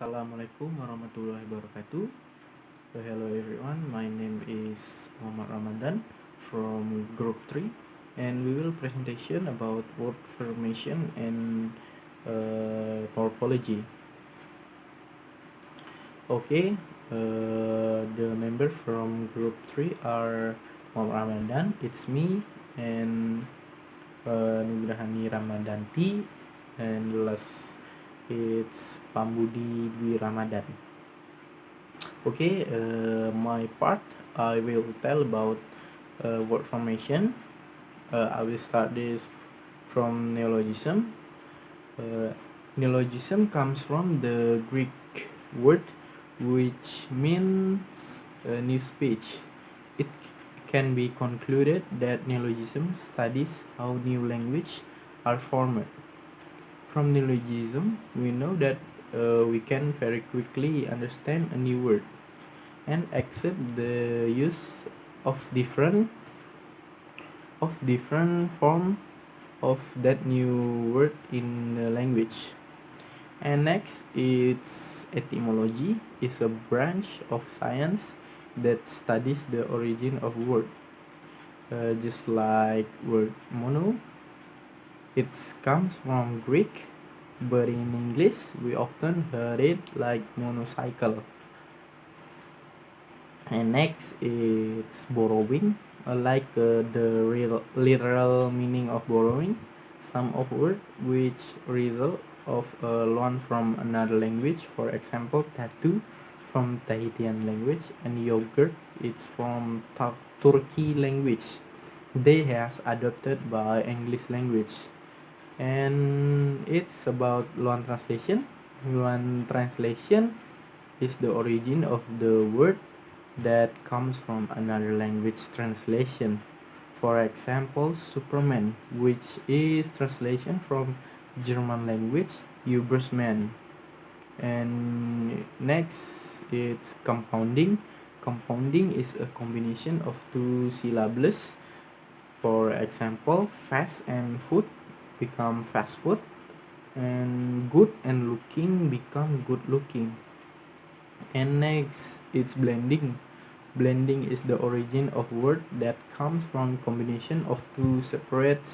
Assalamualaikum warahmatullahi wabarakatuh. Hello everyone, my name is Ramadan from group 3 and we will presentation about word formation and morphology. Okay, the member from group 3 are Ramadan, it's me, and Nugrahani Ramadhnati, and last it's Pambudi Rahmadan. Okay, my part I will tell about word formation. I will start this from neologism. Neologism comes from the Greek word which means new speech. It can be concluded that neologism studies how new language are formed. From neologism, we know that we can very quickly understand a new word and accept the use of different form of that new word in the language. And next, it's etymology is a branch of science that studies the origin of word. Just like word mono, it comes from Greek, but in English we often heard it like monocycle. And next it's borrowing, like the real literal meaning of borrowing, some of word which result of a loan from another language. For example, tattoo from Tahitian language and yogurt it's from Turkey language. They has adopted by English language. And it's about loan translation. Loan translation is the origin of the word that comes from another language translation. For example, Superman, which is translation from German language Übersman. And next it's compounding. Compounding is a combination of two syllables. For example, fast and food become fast food, and good and looking become good looking. And next it's blending. Blending is the origin of word that comes from combination of two separate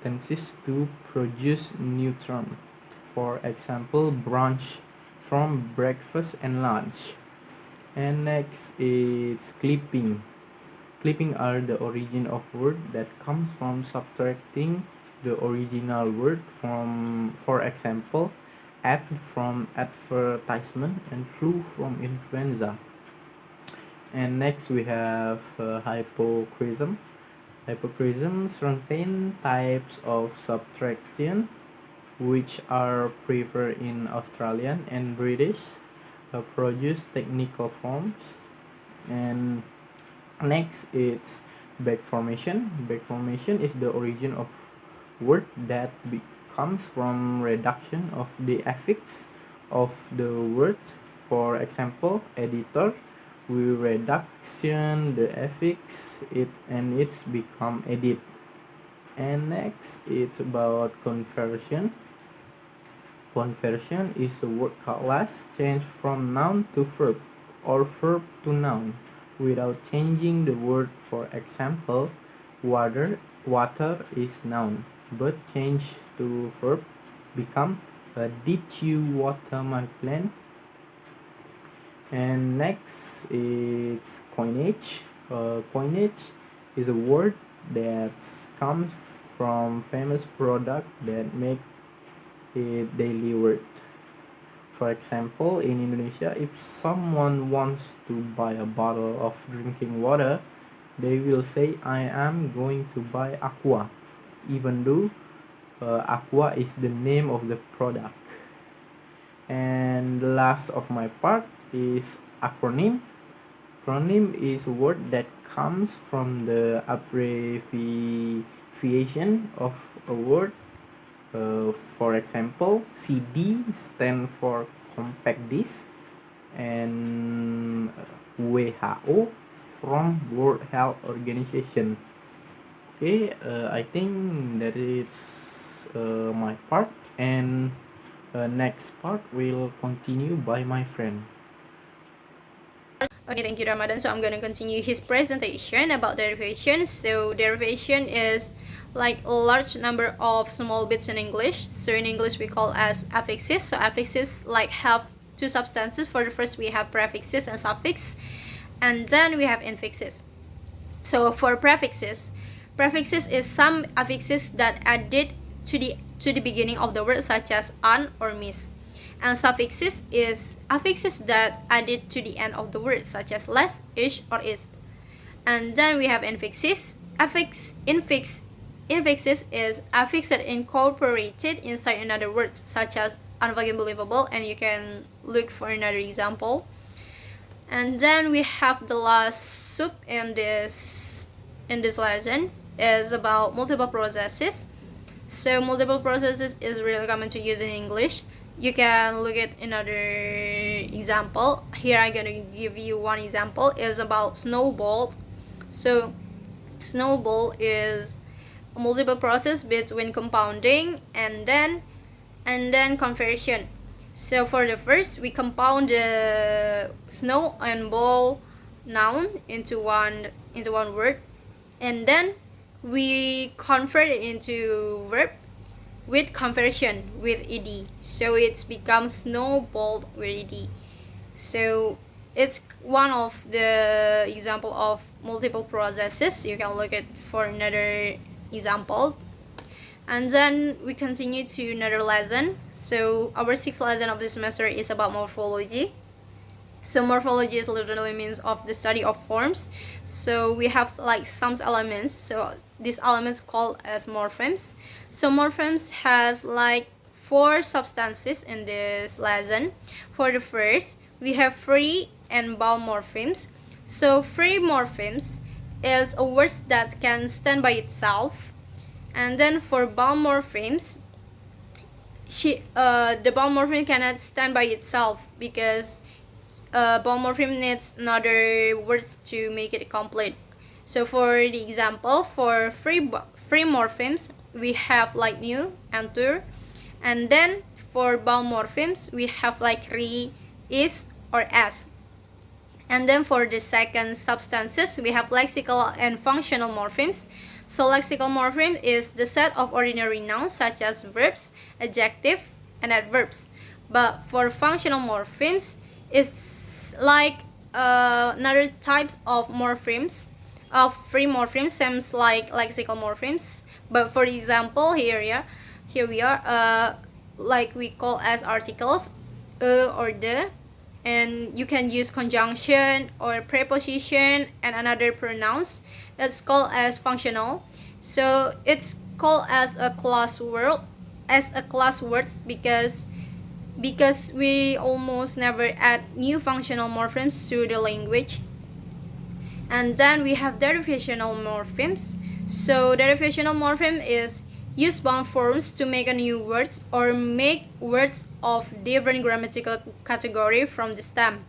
tenses to produce new term. For example, brunch from breakfast and lunch. And next it's clipping. Clipping are the origin of word that comes from subtracting the original word from, for example, ad from advertisement and flu from influenza. And next we have hypocrism. Hypocrism contain types of subtraction which are preferred in Australian and British produce technical forms. And next it's back formation. Back formation is the origin of word that comes from reduction of the affix of the word. For example, editor, we reduction the affix it and it's become edit. And next it's about conversion. Conversion is a word class change from noun to verb or verb to noun without changing the word. For example, water is noun but change to verb become did you water my plant? And next it's coinage. Coinage is a word that comes from famous product that make it daily worth. For example, in Indonesia, if someone wants to buy a bottle of drinking water, they will say, I am going to buy aqua, even though aqua is the name of the product. And the last of my part is acronym. Acronym is a word that comes from the abbreviation of a word. For example, CD stand for compact disc, and WHO from World Health Organization. Okay, I think that is my part, and Next part will continue by my friend. Okay, thank you, Ramadan. So I'm going to continue his presentation about derivation. So derivation is like a large number of small bits in English. So in English we call as affixes. So affixes like have two substances. For the first we have prefixes and suffix, and then we have infixes. So for prefixes is some affixes that added to the beginning of the word, such as an or miss. And suffixes is affixes that added to the end of the word, such as less, ish, or is. And then we have infixes. Infixes is affix that incorporated inside another word, such as unfucking believable, and you can look for another example. And then we have the last sub in this lesson is about multiple processes. So multiple processes is really common to use in English. You can look at another example. Here I'm gonna give you one example. Is about snowball. So snowball is a multiple process between compounding and then conversion. So for the first, we compound the snow and ball noun into one word, and then we convert it into verb with conversion with ed. So it's becomes snowballed with ed. So it's one of the example of multiple processes. You can look at for another example. And then we continue to another lesson. So our sixth lesson of this semester is about morphology. So morphology is literally means of the study of forms. So we have like some elements. So these elements called as morphemes. So morphemes has like 4 substances in this lesson. For the first, we have free and bound morphemes. So free morphemes is a word that can stand by itself. And then for bound morphemes, the bound morpheme cannot stand by itself because bound morpheme needs another words to make it complete. So for the example, for free morphemes, we have like new and tur. And then for bound morphemes, we have like re, is, or as. And then for the second substances, we have lexical and functional morphemes. So lexical morpheme is the set of ordinary nouns such as verbs, adjective, and adverbs. But for functional morphemes, it's like another types of morphemes, of free morphemes, same like lexical morphemes. But for example, here we are, like we call as articles, or the, and you can use conjunction or preposition and another pronouns. That's called as functional. So it's called as a class word, because we almost never add new functional morphemes to the language. And then we have derivational morphemes. So derivational morpheme is use bound forms to make a new words or make words of different grammatical category from the stem.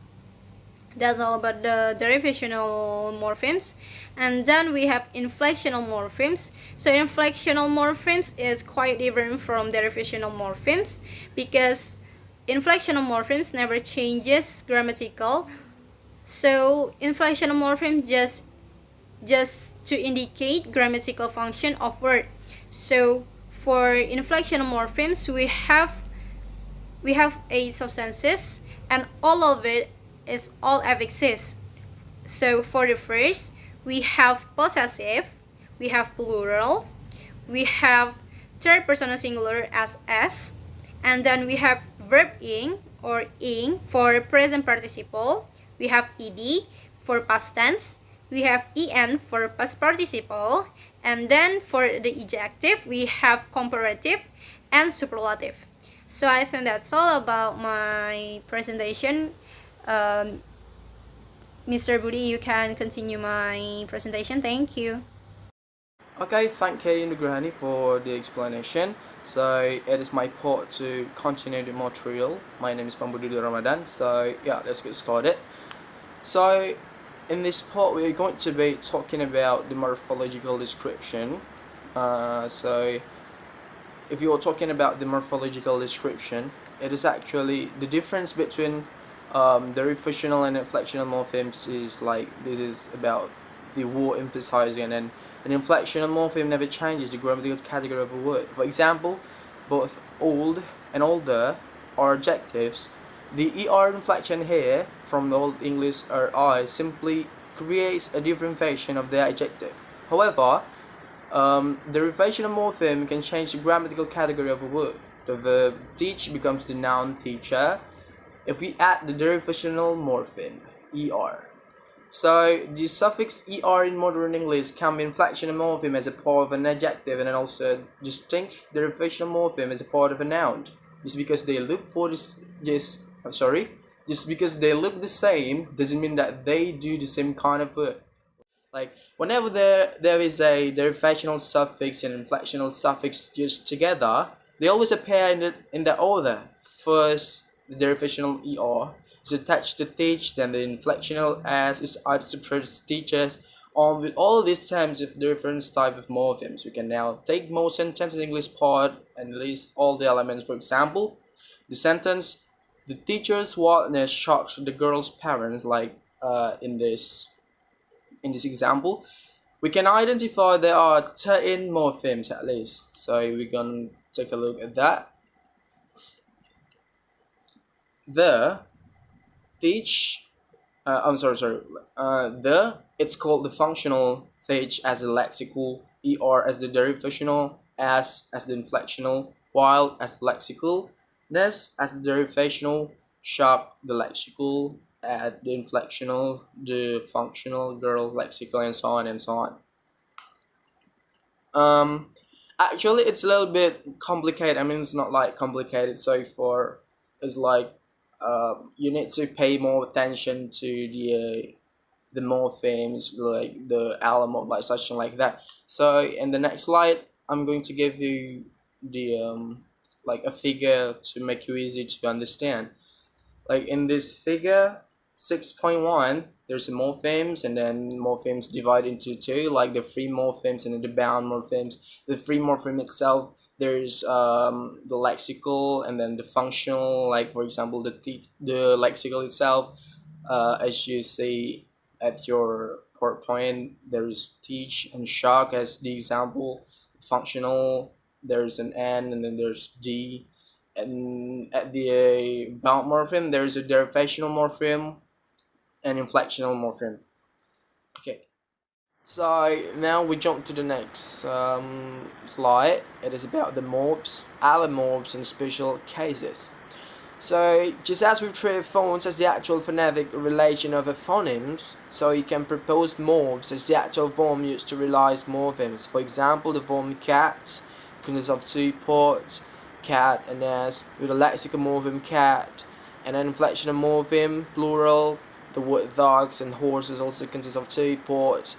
That's all about the derivational morphemes. And then we have inflectional morphemes. So inflectional morphemes is quite different from derivational morphemes because inflectional morphemes never changes grammatical. So inflectional morpheme just to indicate grammatical function of word. So for inflectional morphemes, we have 8 substances, and all of it is all affixes. So for the first, we have possessive, we have plural, we have third person singular as s, and then we have verb ing or ing for present participle, we have ed for past tense, we have en for past participle, and then for the adjective, we have comparative and superlative. So I think that's all about my presentation. Mr. Budi, you can continue my presentation. Thank you. Okay, thank you, Nugrahani, for the explanation. So it is my part to continue the material. My name is Pambudi Ramadan. So yeah, let's get started. So in this part, we are going to be talking about the morphological description. So if you're talking about the morphological description, it is actually the difference between the reflectional and inflectional morphemes is like this is about the word emphasizing, and an inflectional morpheme never changes the grammatical category of a word. For example, both old and older are adjectives. The er inflection here from the Old English I simply creates a differentiation of the adjective. However, the reflectional morpheme can change the grammatical category of a word. The verb teach becomes the noun teacher if we add the derivational morpheme er. So the suffix er in modern English can be inflectional morpheme as a part of an adjective, and then also distinct derivational morpheme as a part of a noun. Just because they look the same doesn't mean that they do the same kind of work. Like whenever there is a derivational suffix and inflectional suffix used together, they always appear in the order. First, the derivational er is attached to teach, then the inflectional s is either supposed to teachers. On with all these terms of different type of morphemes, we can now take most sentences English part and list all the elements. For example, the sentence, the teacher's wildness shocked the girl's parents, like in this example, we can identify there are 13 morphemes at least. So we can take a look at that. The teach it's called the functional teach as the lexical, er as the derivational, as the inflectional, while as the lexical, ness as the derivational, shock the lexical, add the inflectional, the functional, girl lexical, and so on and so on. Actually it's a little bit complicated. I mean, it's not like complicated so far. It's like you need to pay more attention to the morphemes, like the element, like such and like that. So in the next slide, I'm going to give you the like a figure to make you easy to understand. Like in this figure 6.1, there's morphemes, and then morphemes divide into two, like the free morphemes and the bound morphemes. The free morpheme itself, there's the lexical and then the functional. Like for example, the lexical itself, as you see at your PowerPoint, there is teach and shock as the example. Functional, there's an n and then there's d, and at the bound morpheme there's a derivational morpheme and inflectional morpheme. Okay. So now we jump to the next slide. It is about the morphs, allomorphs, and special cases. So just as we treat phones as the actual phonetic relation of a phonemes, so you can propose morphs as the actual form used to realize morphemes. For example, the form cat consists of two parts, cat and s, with a lexical morpheme cat, and an inflectional morpheme plural. The word dogs and horses also consists of two parts,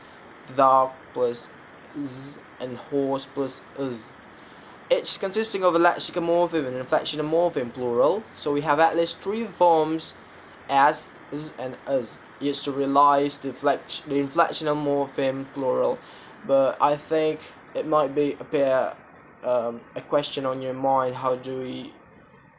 dog plus z and horse plus uz. Each consisting of a lexical morpheme and inflectional morpheme plural. So we have at least three forms, as, z, and uz, used to realize the inflectional morpheme plural. But I think it might be appear a question on your mind: how do we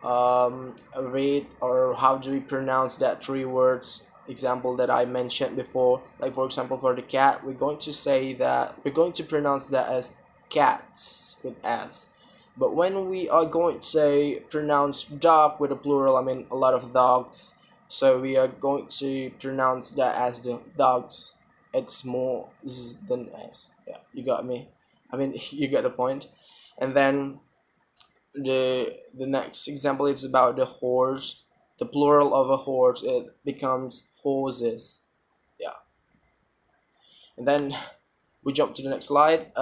read, or how do we pronounce that three words example that I mentioned before? Like for example, for the cat, we're going to pronounce that as cats with s. But when we are going to say pronounce dog with a plural, I mean a lot of dogs, so we are going to pronounce that as the dogs. It's more z than s. Yeah, you got me. I mean, you get the point. And then the next example is about the horse. The plural of a horse, it becomes horses. Yeah. And then we jump to the next slide.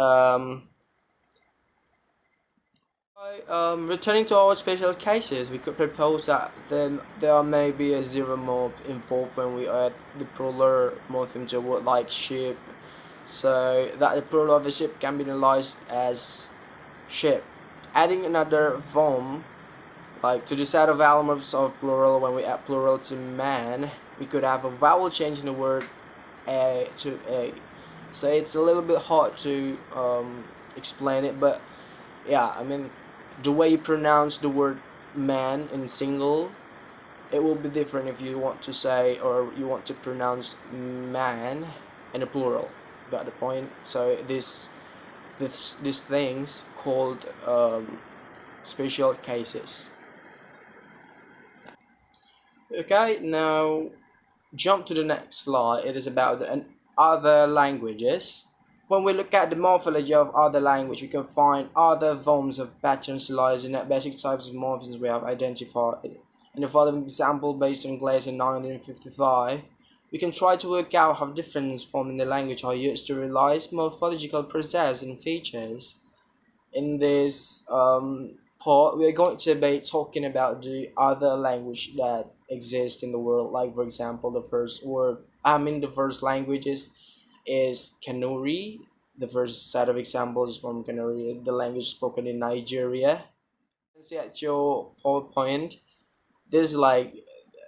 Returning to our special cases, we could propose that then there may be a zero morph involved when we add the plural morpheme to a word like ship, so that the plural of a ship can be analyzed as ship. Adding another form, like to the set of allomorphs of plural, when we add plural to man, we could have a vowel change in the word a to a. So it's a little bit hard to explain it, but yeah, I mean, the way you pronounce the word man in single, it will be different if you want to say or you want to pronounce man in a plural. Got the point? So these things called special cases. Okay, now jump to the next slide. It is about the other languages. When we look at the morphology of other language, we can find other forms of patterns lies in the basic types of morphemes we have identified. In the following example, based on Glass in 1955, we can try to work out how different forms in the language are used to realize morphological process and features. In this part, we are going to be talking about the other language that exist in the world. Like for example, the first languages is Kanuri. The first set of examples is from Kanuri, the language spoken in Nigeria. See at your PowerPoint, there's like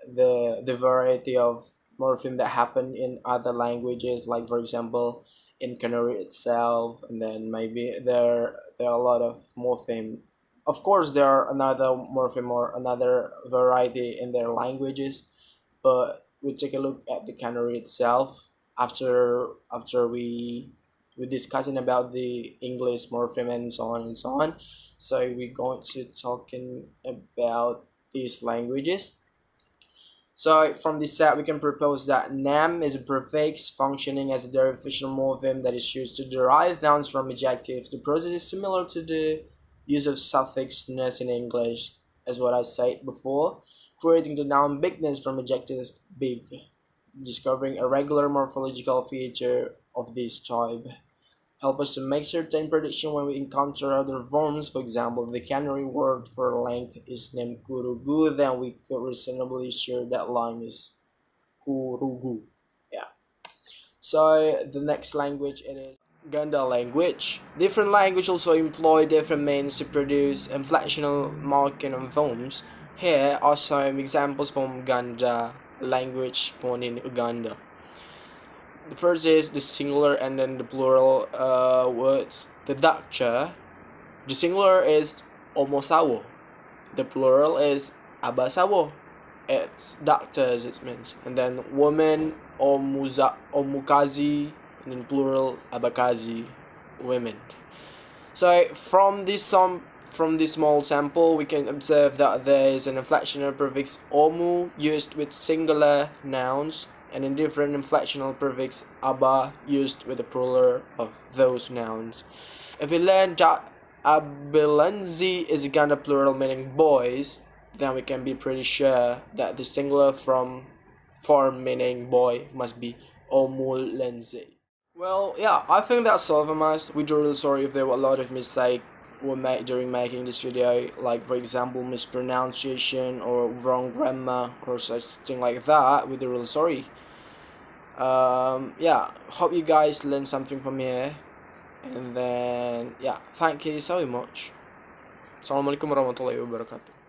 the variety of morpheme that happen in other languages, like for example in Canary itself, and then maybe there are a lot of morpheme. Of course there are another morpheme or another variety in their languages, but we take a look at the Canary itself after we discussing about the English morpheme and so on and so on. So we're going to talking about these languages. So from this set, we can propose that nam is a prefix functioning as a derivational morpheme that is used to derive nouns from adjectives. The process is similar to the use of suffix ness in English, as what I said before, creating the noun bigness from adjective big, discovering a regular morphological feature of this type. Help us to make certain prediction when we encounter other forms. For example, if the canary word for length is named kurugu, then we could reasonably sure that line is kurugu. Yeah. So the next language it is Ganda language. Different language also employ different means to produce inflectional marking on forms. Here are some examples from Ganda language born in Uganda. The first is the singular and then the plural words. The doctor, the singular is omosawo. The plural is abasawo. It's doctors, it means. And then woman, omukazi, and in plural, abakazi, women. So from this small sample, we can observe that there is an inflectional prefix omu used with singular nouns, and in different inflectional prefix aba used with the plural of those nouns. If we learn that abelanzi is again a plural meaning boys, then we can be pretty sure that the singular from form meaning boy must be omulenzi. Well, yeah, I think that's all from us. We're really sorry if there were a lot of mistakes were made during making this video, like for example mispronunciation or wrong grammar or such thing like that. We're really sorry. Yeah, hope you guys learned something from here, and then yeah, thank you so much. Assalamualaikum warahmatullahi wabarakatuh.